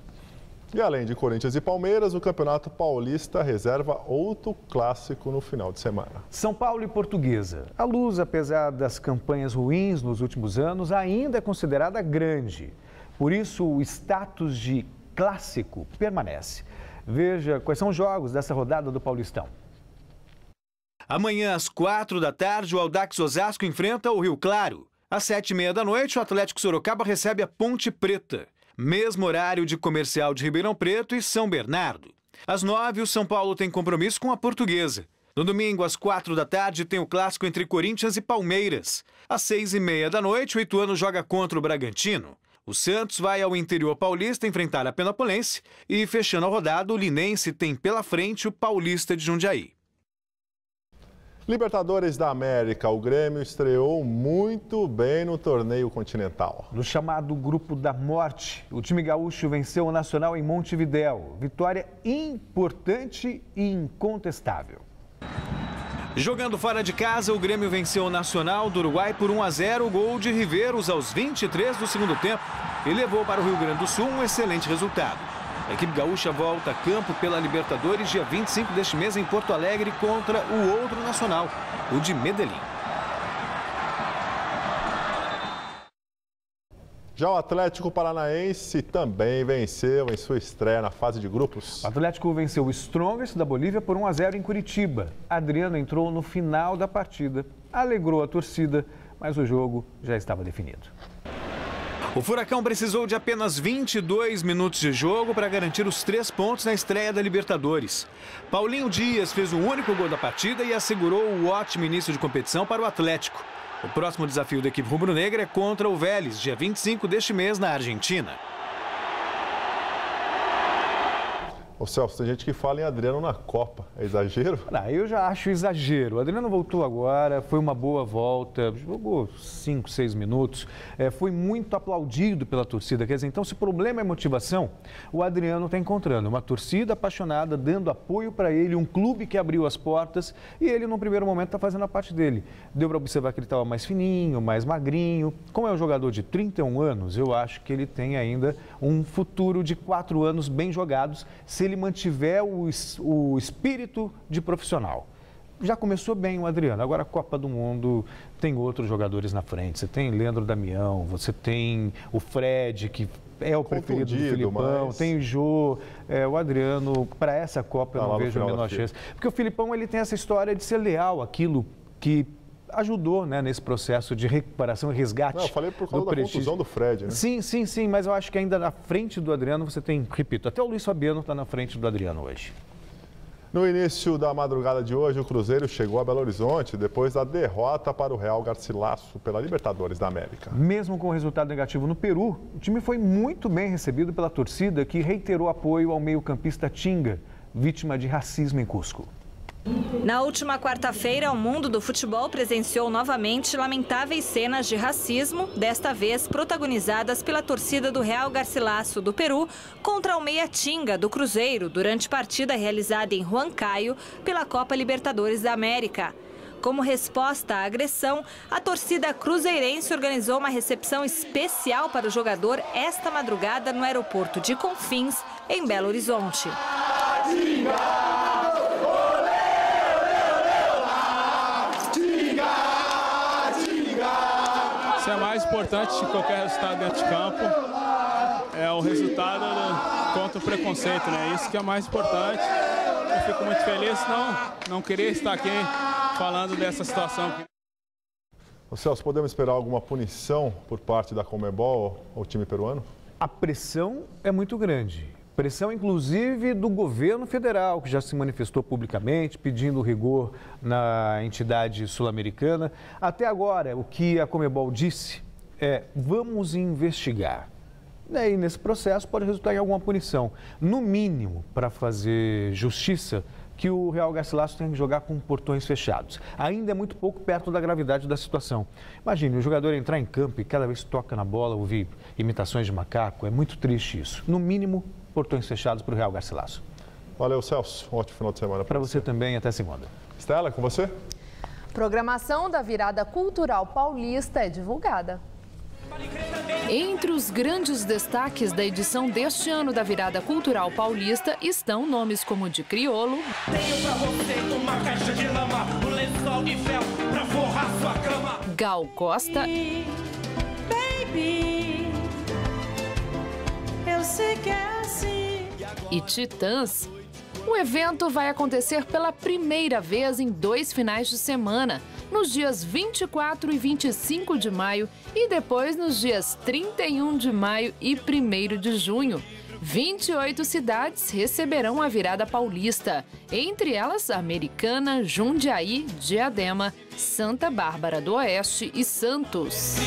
Speaker 2: E além de Corinthians e Palmeiras, o Campeonato Paulista reserva outro clássico no final de semana.
Speaker 4: São Paulo e Portuguesa. A Luz, apesar das campanhas ruins nos últimos anos, ainda é considerada grande. Por isso, o status de clássico permanece. Veja quais são os jogos dessa rodada do Paulistão. Amanhã, às 16h, o Audax Osasco enfrenta o Rio Claro. Às 19h30, o Atlético Sorocaba recebe a Ponte Preta. Mesmo horário de Comercial de Ribeirão Preto e São Bernardo. Às 9h, o São Paulo tem compromisso com a Portuguesa. No domingo, às 16h, tem o clássico entre Corinthians e Palmeiras. Às 18h30, o Ituano joga contra o Bragantino. O Santos vai ao interior paulista enfrentar a Penapolense. E, fechando a rodada, o Linense tem pela frente o Paulista de Jundiaí.
Speaker 2: Libertadores da América, o Grêmio estreou muito bem no torneio continental.
Speaker 4: No chamado Grupo da Morte, o time gaúcho venceu o Nacional em Montevidéu. Vitória importante e incontestável. Jogando fora de casa, o Grêmio venceu o Nacional do Uruguai por 1-0, o gol de Riveiros aos 23 do segundo tempo e levou para o Rio Grande do Sul um excelente resultado. A equipe gaúcha volta a campo pela Libertadores dia 25 deste mês em Porto Alegre contra o outro nacional, o de Medellín.
Speaker 2: Já o Atlético Paranaense também venceu em sua estreia na fase de grupos.
Speaker 4: O Atlético venceu o Strongest da Bolívia por 1-0 em Curitiba. Adriano entrou no final da partida, alegrou a torcida, mas o jogo já estava definido. O Furacão precisou de apenas 22 minutos de jogo para garantir os 3 pontos na estreia da Libertadores. Paulinho Dias fez o único gol da partida e assegurou o ótimo início de competição para o Atlético. O próximo desafio da equipe rubro-negra é contra o Vélez, dia 25 deste mês na Argentina.
Speaker 2: Ô Celso, tem gente que fala em Adriano na Copa. É exagero?
Speaker 4: Não, eu já acho exagero. O Adriano voltou agora, foi uma boa volta, jogou 5, 6 minutos, foi muito aplaudido pela torcida. Quer dizer, então, se o problema é motivação, o Adriano está encontrando uma torcida apaixonada, dando apoio para ele, um clube que abriu as portas e ele, num primeiro momento, está fazendo a parte dele. Deu para observar que ele estava mais fininho, mais magrinho. Como é um jogador de 31 anos, eu acho que ele tem ainda um futuro de 4 anos bem jogados, se ele mantiver o espírito de profissional. Já começou bem o Adriano, agora a Copa do Mundo tem outros jogadores na frente. Você tem Leandro Damião, você tem o Fred, que é o preferido do Filipão, mas... tem o Jô, o Adriano, para essa Copa eu não vejo a menor chance. Porque o Filipão, ele tem essa história de ser leal àquilo que ajudou, né, nesse processo de recuperação e resgate.
Speaker 2: Não, eu falei por causa da contusão do Fred, né?
Speaker 4: Sim, mas eu acho que ainda na frente do Adriano você tem, repito, até o Luiz Fabiano está na frente do Adriano hoje.
Speaker 2: No início da madrugada de hoje, o Cruzeiro chegou a Belo Horizonte depois da derrota para o Real Garcilaso pela Libertadores da América.
Speaker 4: Mesmo com o resultado negativo no Peru, o time foi muito bem recebido pela torcida que reiterou apoio ao meio-campista Tinga, vítima de racismo em Cusco.
Speaker 3: Na última quarta-feira, o mundo do futebol presenciou novamente lamentáveis cenas de racismo, desta vez protagonizadas pela torcida do Real Garcilaso do Peru contra o Meia Tinga do Cruzeiro durante partida realizada em Huancayo pela Copa Libertadores da América. Como resposta à agressão, a torcida cruzeirense organizou uma recepção especial para o jogador esta madrugada no aeroporto de Confins, em Belo Horizonte.
Speaker 6: Isso é mais importante de qualquer resultado dentro de campo, é o resultado contra o preconceito, né? Isso que é mais importante. Eu fico muito feliz, não queria estar aqui falando dessa situação.
Speaker 2: Ô Celso, podemos esperar alguma punição por parte da Conmebol ao time peruano?
Speaker 4: A pressão é muito grande. Pressão, inclusive, do governo federal, que já se manifestou publicamente, pedindo rigor na entidade sul-americana. Até agora, o que a Conmebol disse é: vamos investigar. E aí, nesse processo, pode resultar em alguma punição. No mínimo, para fazer justiça, que o Real Garcilaso tem que jogar com portões fechados. Ainda é muito pouco perto da gravidade da situação. Imagine, o jogador entrar em campo e cada vez que toca na bola ouvir imitações de macaco. É muito triste isso. No mínimo, portões fechados para o Real Garcilaso.
Speaker 2: Valeu, Celso. Um ótimo final de semana.
Speaker 4: Para você também, até segunda.
Speaker 2: Estela, com você?
Speaker 1: Programação da Virada Cultural Paulista é divulgada. Entre os grandes destaques da edição deste ano da Virada Cultural Paulista estão nomes como de Criolo,
Speaker 7: tenho pra você uma caixa de lama, um lençol de fel pra forrar sua cama,
Speaker 1: Gal Costa,
Speaker 7: baby, eu sei que é assim,
Speaker 1: e Titãs. O evento vai acontecer pela primeira vez em 2 finais de semana, nos dias 24 e 25 de maio e depois nos dias 31 de maio e 1º de junho. 28 cidades receberão a Virada Paulista, entre elas Americana, Jundiaí, Diadema, Santa Bárbara do Oeste e Santos.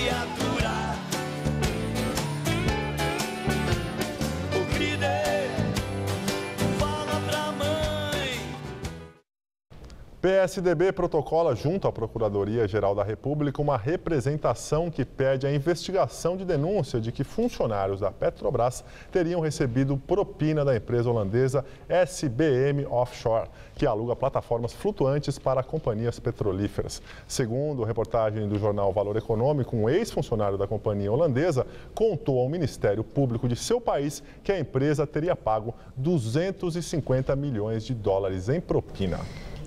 Speaker 2: PSDB protocola junto à Procuradoria-Geral da República uma representação que pede a investigação de denúncia de que funcionários da Petrobras teriam recebido propina da empresa holandesa SBM Offshore, que aluga plataformas flutuantes para companhias petrolíferas. Segundo reportagem do jornal Valor Econômico, um ex-funcionário da companhia holandesa contou ao Ministério Público de seu país que a empresa teria pago 250 milhões de dólares em propina.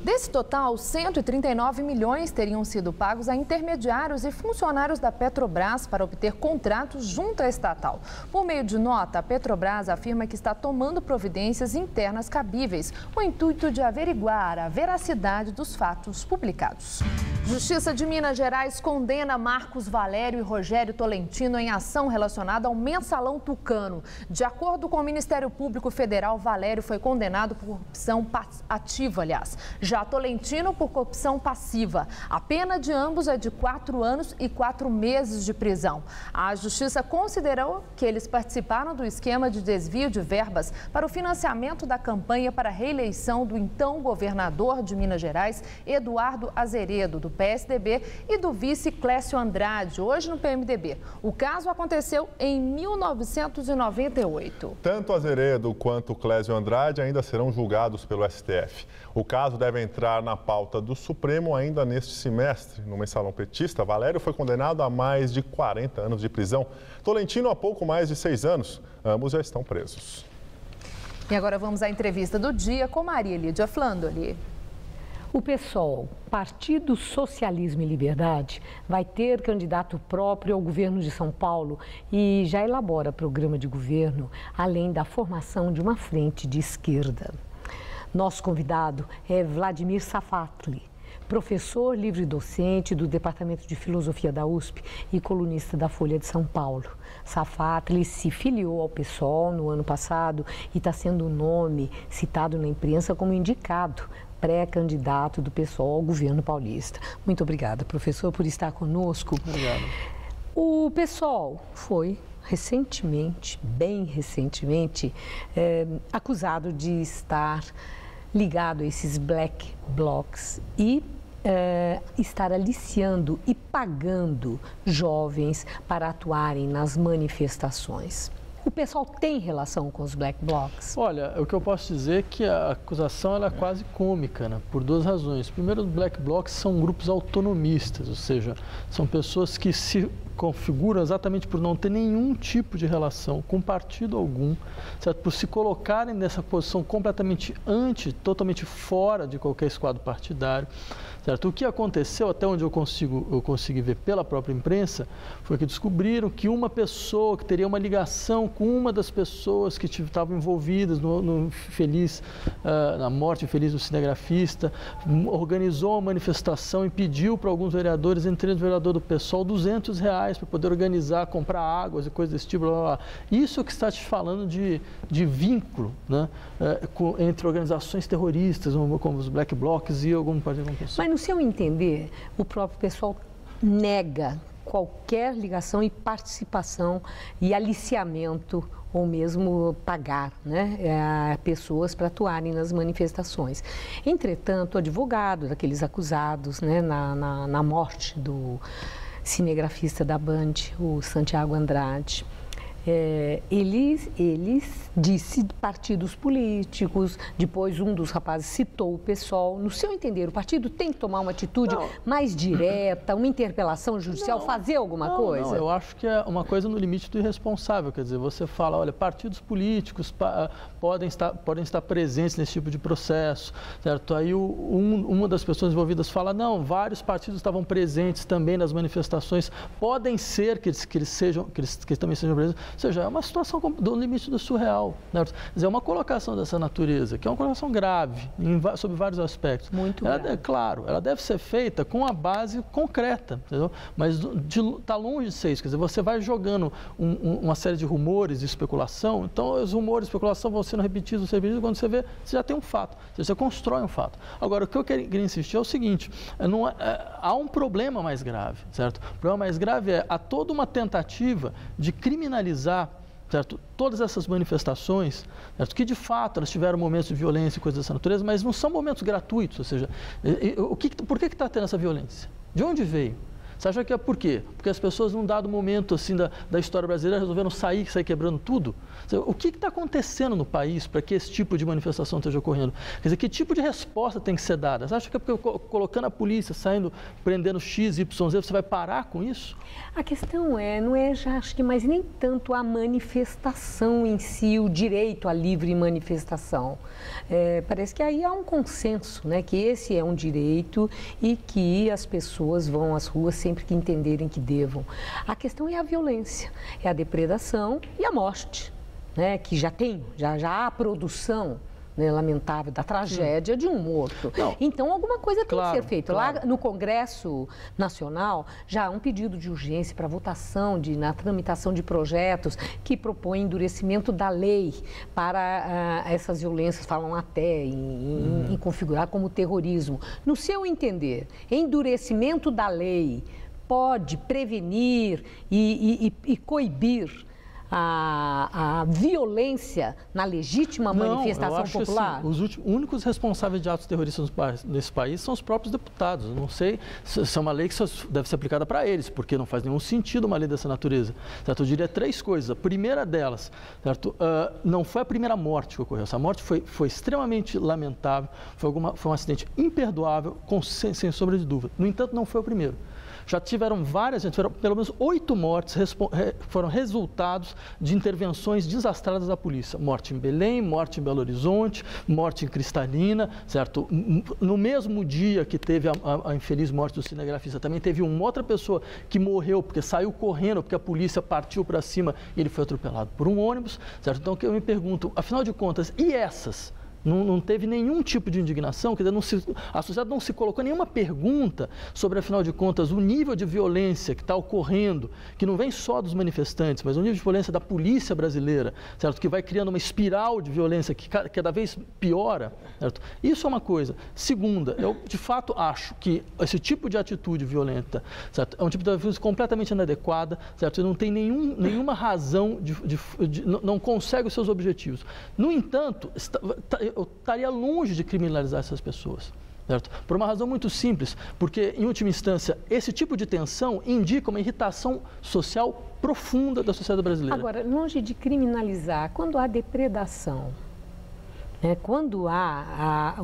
Speaker 1: Desse total, 139 milhões teriam sido pagos a intermediários e funcionários da Petrobras para obter contratos junto à estatal. Por meio de nota, a Petrobras afirma que está tomando providências internas cabíveis, com o intuito de averiguar a veracidade dos fatos publicados. Justiça de Minas Gerais condena Marcos Valério e Rogério Tolentino em ação relacionada ao Mensalão Tucano. De acordo com o Ministério Público Federal, Valério foi condenado por corrupção ativa, Já Tolentino por corrupção passiva. A pena de ambos é de 4 anos e 4 meses de prisão. A Justiça considerou que eles participaram do esquema de desvio de verbas para o financiamento da campanha para a reeleição do então governador de Minas Gerais, Eduardo Azeredo, do PSDB, e do vice Clécio Andrade, hoje no PMDB. O caso aconteceu em 1998.
Speaker 2: Tanto Azeredo quanto Clécio Andrade ainda serão julgados pelo STF. O caso deve entrar na pauta do Supremo ainda neste semestre. No Mensalão petista, Valério foi condenado a mais de 40 anos de prisão. Tolentino a pouco mais de 6 anos. Ambos já estão presos.
Speaker 1: E agora vamos à entrevista do dia com Maria Lídia Flandoli.
Speaker 9: O PSOL, Partido Socialismo e Liberdade, vai ter candidato próprio ao governo de São Paulo e já elabora programa de governo, além da formação de uma frente de esquerda. Nosso convidado é Vladimir Safatli, professor livre-docente do Departamento de Filosofia da USP e colunista da Folha de São Paulo. Safatli se filiou ao PSOL no ano passado e está sendo o nome citado na imprensa como indicado pré-candidato do PSOL ao governo paulista. Muito obrigada, professor, por estar conosco.
Speaker 2: Obrigado.
Speaker 9: O PSOL foi recentemente, bem recentemente, acusado de estar ligado a esses black blocs e estar aliciando e pagando jovens para atuarem nas manifestações. O pessoal tem relação com os black blocs?
Speaker 10: Olha, o que eu posso dizer é que a acusação ela é quase cômica, né? Por duas razões. Primeiro, os black blocs são grupos autonomistas, ou seja, são pessoas que se configuram exatamente por não ter nenhum tipo de relação com partido algum, certo? Por se colocarem nessa posição completamente totalmente fora de qualquer esquadro partidário, certo? O que aconteceu, até onde eu consegui ver pela própria imprensa, foi que descobriram que uma pessoa que teria uma ligação com uma das pessoas que estavam envolvidas na morte infeliz do cinegrafista, organizou uma manifestação e pediu para alguns vereadores, entre eles o vereador do PSOL, R$200 para poder organizar, comprar águas e coisas desse tipo, blá, blá, blá. Isso que está te falando de vínculo, né, entre organizações terroristas, como os black blocs e algum partido.
Speaker 9: Mas no seu entender, o próprio pessoal nega qualquer ligação e participação e aliciamento ou mesmo pagar, né, pessoas para atuarem nas manifestações. Entretanto, o advogado daqueles acusados, né, na morte do cinegrafista da Band, o Santiago Andrade, eles disse partidos políticos, depois um dos rapazes citou o PSOL. No seu entender, o partido tem que tomar uma atitude mais direta, uma interpelação judicial, fazer alguma coisa?
Speaker 10: Não, eu acho que é uma coisa no limite do irresponsável, quer dizer, você fala, olha, partidos políticos podem estar presentes nesse tipo de processo, certo? Aí uma das pessoas envolvidas fala, não, vários partidos estavam presentes também nas manifestações, podem ser que eles também sejam presentes. Ou seja, é uma situação do limite do surreal. Né? Quer dizer, é uma colocação dessa natureza, que é uma colocação grave, sob vários aspectos.
Speaker 9: Muito grave.
Speaker 10: Claro, ela deve ser feita com a base concreta, entendeu? Mas está longe de ser isso. Quer dizer, você vai jogando uma série de rumores e especulação, então os rumores e especulação vão sendo repetidos, quando você vê, você já tem um fato, você constrói um fato. Agora, o que eu queria insistir é o seguinte, há um problema mais grave, certo? O problema mais grave há toda uma tentativa de criminalizar, certo, todas essas manifestações, certo, que de fato elas tiveram momentos de violência e coisas dessa natureza, mas não são momentos gratuitos, ou seja, por que está tendo essa violência? De onde veio? Você acha que é por quê? Porque as pessoas, num dado momento assim, da história brasileira, resolveram sair quebrando tudo? O que está acontecendo no país para que esse tipo de manifestação esteja ocorrendo? Quer dizer, que tipo de resposta tem que ser dada? Você acha que é porque colocando a polícia, prendendo X, Y, Z, você vai parar com isso?
Speaker 9: A questão não é já, acho que mais nem tanto a manifestação em si, o direito à livre manifestação. Parece que aí há um consenso, né, que esse é um direito e que as pessoas vão às ruas sempre que entenderem que devam. A questão é a violência, é a depredação e a morte, né, que já há a produção, né, lamentável, da tragédia de um morto. Não. Então, alguma coisa tem que ser feita. Claro. Lá no Congresso Nacional, já há um pedido de urgência para votação, na tramitação de projetos que propõem endurecimento da lei para essas violências, falam até em configurar como terrorismo. No seu entender, endurecimento da lei pode prevenir e coibir a violência na legítima manifestação popular?
Speaker 10: Assim, os únicos responsáveis de atos terroristas nesse país são os próprios deputados. Eu não sei se é uma lei que só deve ser aplicada para eles, porque não faz nenhum sentido uma lei dessa natureza. Certo? Eu diria 3 coisas. A primeira delas, certo? Não foi a primeira morte que ocorreu. Essa morte foi extremamente lamentável, foi um acidente imperdoável, sem sombra de dúvida. No entanto, não foi o primeiro. Já tiveram pelo menos 8 mortes foram resultados de intervenções desastradas da polícia. Morte em Belém, morte em Belo Horizonte, morte em Cristalina, certo? No mesmo dia que teve a infeliz morte do cinegrafista, também teve uma outra pessoa que morreu porque saiu correndo, porque a polícia partiu para cima e ele foi atropelado por um ônibus, certo? Então, eu me pergunto, afinal de contas, e essas? Não teve nenhum tipo de indignação, quer dizer, a sociedade não se colocou nenhuma pergunta sobre, afinal de contas, o nível de violência que está ocorrendo, que não vem só dos manifestantes, mas o nível de violência da polícia brasileira, certo? Que vai criando uma espiral de violência que cada vez piora, certo? Isso é uma coisa. Segunda, eu de fato acho que esse tipo de atitude violenta, certo? É um tipo de atitude completamente inadequada, certo? E não tem nenhuma razão, não consegue os seus objetivos. No entanto, eu estaria longe de criminalizar essas pessoas. Certo? Por uma razão muito simples, porque, em última instância, esse tipo de tensão indica uma irritação social profunda da sociedade brasileira.
Speaker 9: Agora, longe de criminalizar, quando há depredação, né, quando há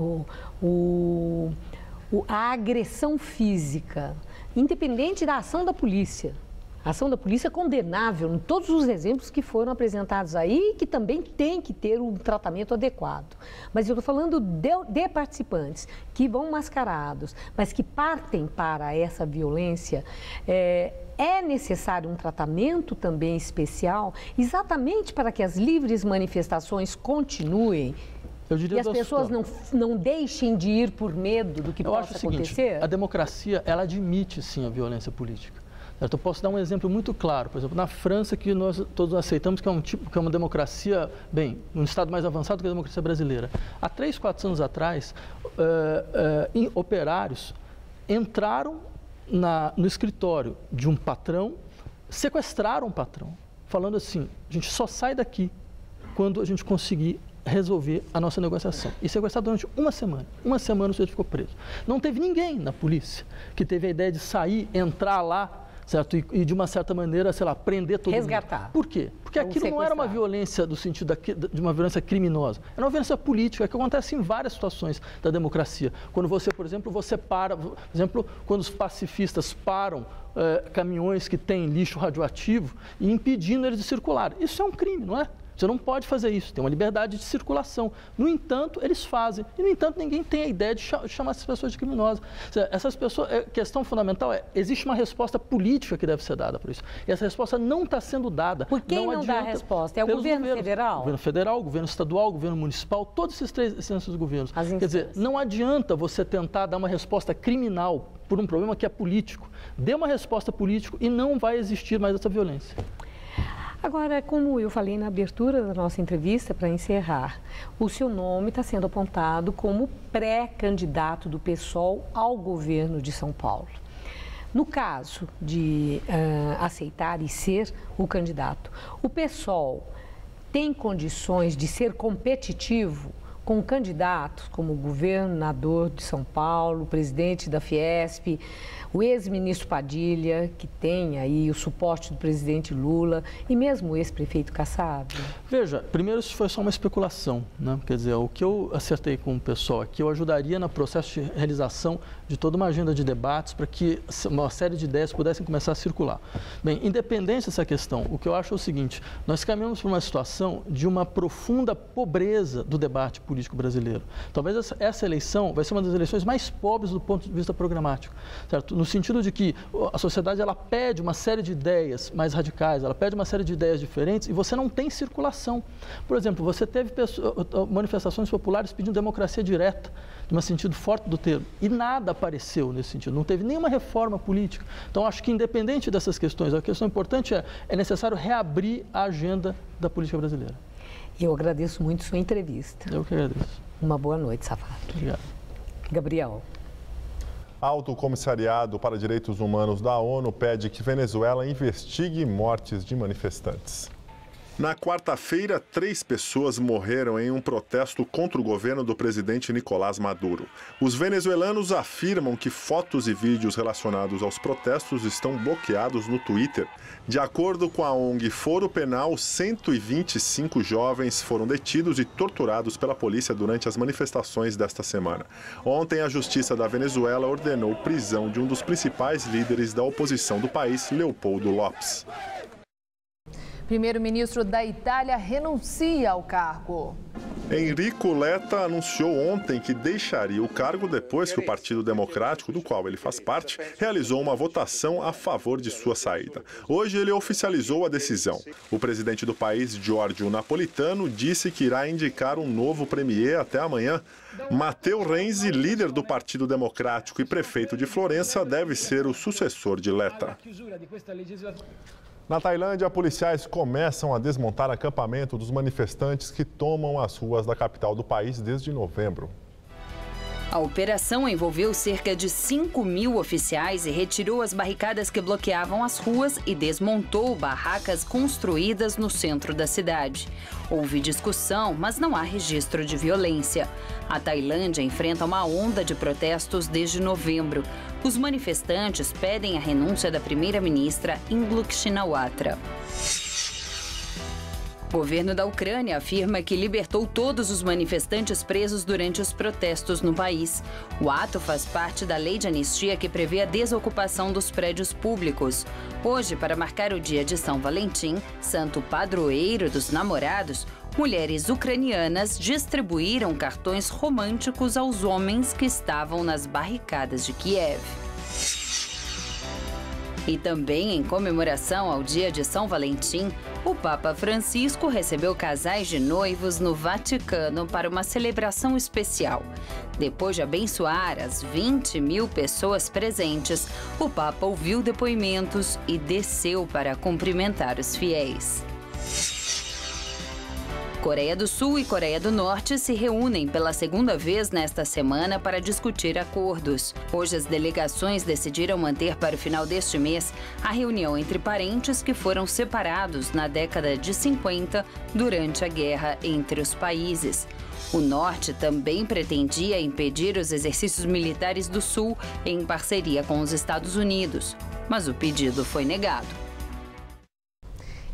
Speaker 9: a agressão física, independente da ação da polícia, a ação da polícia é condenável em todos os exemplos que foram apresentados aí, que também tem que ter um tratamento adequado. Mas eu estou falando de participantes que vão mascarados, mas que partem para essa violência. É necessário um tratamento também especial, exatamente para que as livres manifestações continuem. E as pessoas não deixem de ir por medo do que possa acontecer?
Speaker 10: A democracia, ela admite, sim, a violência política. Eu posso dar um exemplo muito claro. Por exemplo, na França, que nós todos aceitamos que é uma democracia, um estado mais avançado que a democracia brasileira. Há 3, 4 anos atrás, operários entraram no escritório de um patrão, sequestraram o patrão, falando assim: a gente só sai daqui quando a gente conseguir resolver a nossa negociação. E sequestrado durante uma semana. Uma semana o sujeito ficou preso. Não teve ninguém na polícia que teve a ideia de sair, entrar lá, certo? E de uma certa maneira, sei lá, prender todo mundo.
Speaker 9: Resgatar.
Speaker 10: Por quê? Porque aquilo não era uma violência do sentido de uma violência criminosa. Era uma violência política que acontece em várias situações da democracia. Quando você, por exemplo, por exemplo, quando os pacifistas param caminhões que têm lixo radioativo e impedindo eles de circular. Isso é um crime, não é? Você não pode fazer isso, tem uma liberdade de circulação. No entanto, eles fazem. E, no entanto, ninguém tem a ideia de chamar essas pessoas de criminosas. Essas pessoas, a questão fundamental existe uma resposta política que deve ser dada por isso. E essa resposta não está sendo dada.
Speaker 9: Por quem não dá a resposta? É o governo federal?
Speaker 10: O governo federal, o governo estadual, o governo municipal, todos esses governos. Quer dizer, não adianta você tentar dar uma resposta criminal por um problema que é político. Dê uma resposta política e não vai existir mais essa violência.
Speaker 9: Agora, como eu falei na abertura da nossa entrevista, para encerrar, o seu nome está sendo apontado como pré-candidato do PSOL ao governo de São Paulo. No caso de aceitar e ser o candidato, o PSOL tem condições de ser competitivo com candidatos como o governador de São Paulo, o presidente da Fiesp, o ex-ministro Padilha, que tem aí o suporte do presidente Lula, e mesmo o ex-prefeito Kassab?
Speaker 10: Veja, primeiro isso foi só uma especulação, né? Quer dizer, o que eu acertei com o pessoal aqui, eu ajudaria no processo de realização de toda uma agenda de debates para que uma série de ideias pudessem começar a circular. Bem, independente dessa questão, o que eu acho é o seguinte: nós caminhamos por uma situação de uma profunda pobreza do debate político brasileiro. Talvez essa eleição vai ser uma das eleições mais pobres do ponto de vista programático, certo? No sentido de que a sociedade ela pede uma série de ideias mais radicais, ela pede uma série de ideias diferentes e você não tem circulação. Por exemplo, você teve manifestações populares pedindo democracia direta, no sentido forte do termo, e nada apareceu nesse sentido, não teve nenhuma reforma política. Então, acho que independente dessas questões, a questão importante é necessário reabrir a agenda da política brasileira.
Speaker 9: Eu agradeço muito sua entrevista.
Speaker 10: Eu que agradeço.
Speaker 9: Uma boa noite, Safato.
Speaker 10: Obrigado.
Speaker 9: Gabriel.
Speaker 2: Alto Comissariado para Direitos Humanos da ONU pede que Venezuela investigue mortes de manifestantes. Na quarta-feira, 3 pessoas morreram em um protesto contra o governo do presidente Nicolás Maduro. Os venezuelanos afirmam que fotos e vídeos relacionados aos protestos estão bloqueados no Twitter. De acordo com a ONG Foro Penal, 125 jovens foram detidos e torturados pela polícia durante as manifestações desta semana. Ontem, a Justiça da Venezuela ordenou prisão de um dos principais líderes da oposição do país, Leopoldo Lopes.
Speaker 1: Primeiro-ministro da Itália renuncia ao cargo.
Speaker 2: Enrico Letta anunciou ontem que deixaria o cargo depois que o Partido Democrático, do qual ele faz parte, realizou uma votação a favor de sua saída. Hoje ele oficializou a decisão. O presidente do país, Giorgio Napolitano, disse que irá indicar um novo premier até amanhã. Matteo Renzi, líder do Partido Democrático e prefeito de Florença, deve ser o sucessor de Letta. Na Tailândia, policiais começam a desmontar acampamento dos manifestantes que tomam as ruas da capital do país desde novembro.
Speaker 11: A operação envolveu cerca de 5.000 oficiais e retirou as barricadas que bloqueavam as ruas e desmontou barracas construídas no centro da cidade. Houve discussão, mas não há registro de violência. A Tailândia enfrenta uma onda de protestos desde novembro. Os manifestantes pedem a renúncia da primeira-ministra Yingluck Shinawatra. O governo da Ucrânia afirma que libertou todos os manifestantes presos durante os protestos no país. O ato faz parte da lei de anistia que prevê a desocupação dos prédios públicos. Hoje, para marcar o dia de São Valentim, santo padroeiro dos namorados, mulheres ucranianas distribuíram cartões românticos aos homens que estavam nas barricadas de Kiev. E também em comemoração ao dia de São Valentim, o Papa Francisco recebeu casais de noivos no Vaticano para uma celebração especial. Depois de abençoar as 20.000 pessoas presentes, o Papa ouviu depoimentos e desceu para cumprimentar os fiéis. Coreia do Sul e Coreia do Norte se reúnem pela segunda vez nesta semana para discutir acordos. Hoje, as delegações decidiram manter para o final deste mês a reunião entre parentes que foram separados na década de 50 durante a guerra entre os países. O Norte também pretendia impedir os exercícios militares do Sul em parceria com os Estados Unidos, mas o pedido foi negado.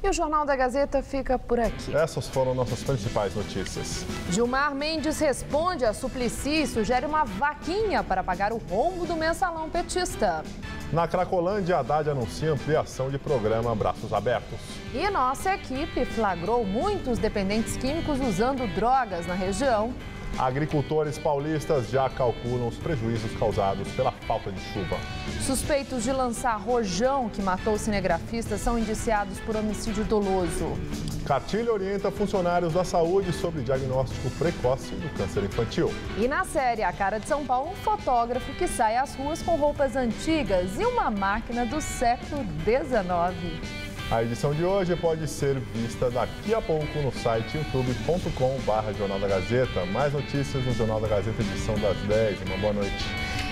Speaker 1: E o Jornal da Gazeta fica por aqui.
Speaker 2: Essas foram nossas principais notícias.
Speaker 1: Gilmar Mendes responde a Suplicy e sugere uma vaquinha para pagar o rombo do mensalão petista.
Speaker 2: Na Cracolândia, Haddad anuncia ampliação de programa Braços Abertos.
Speaker 1: E nossa equipe flagrou muitos dependentes químicos usando drogas na região.
Speaker 2: Agricultores paulistas já calculam os prejuízos causados pela falta de chuva.
Speaker 1: Suspeitos de lançar rojão que matou o cinegrafista são indiciados por homicídio doloso.
Speaker 2: Cartilha orienta funcionários da saúde sobre diagnóstico precoce do câncer infantil.
Speaker 1: E na série A Cara de São Paulo, um fotógrafo que sai às ruas com roupas antigas e uma máquina do século XIX.
Speaker 2: A edição de hoje pode ser vista daqui a pouco no site youtube.com/Jornal da Gazeta. Mais notícias no Jornal da Gazeta, edição das 10. Uma boa noite.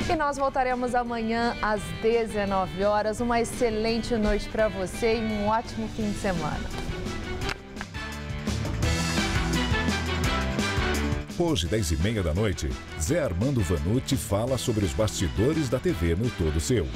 Speaker 1: E nós voltaremos amanhã às 19 horas. Uma excelente noite para você e um ótimo fim de semana.
Speaker 12: Hoje, 10h30 da noite, Zé Armando Vanucci fala sobre os bastidores da TV no Todo Seu.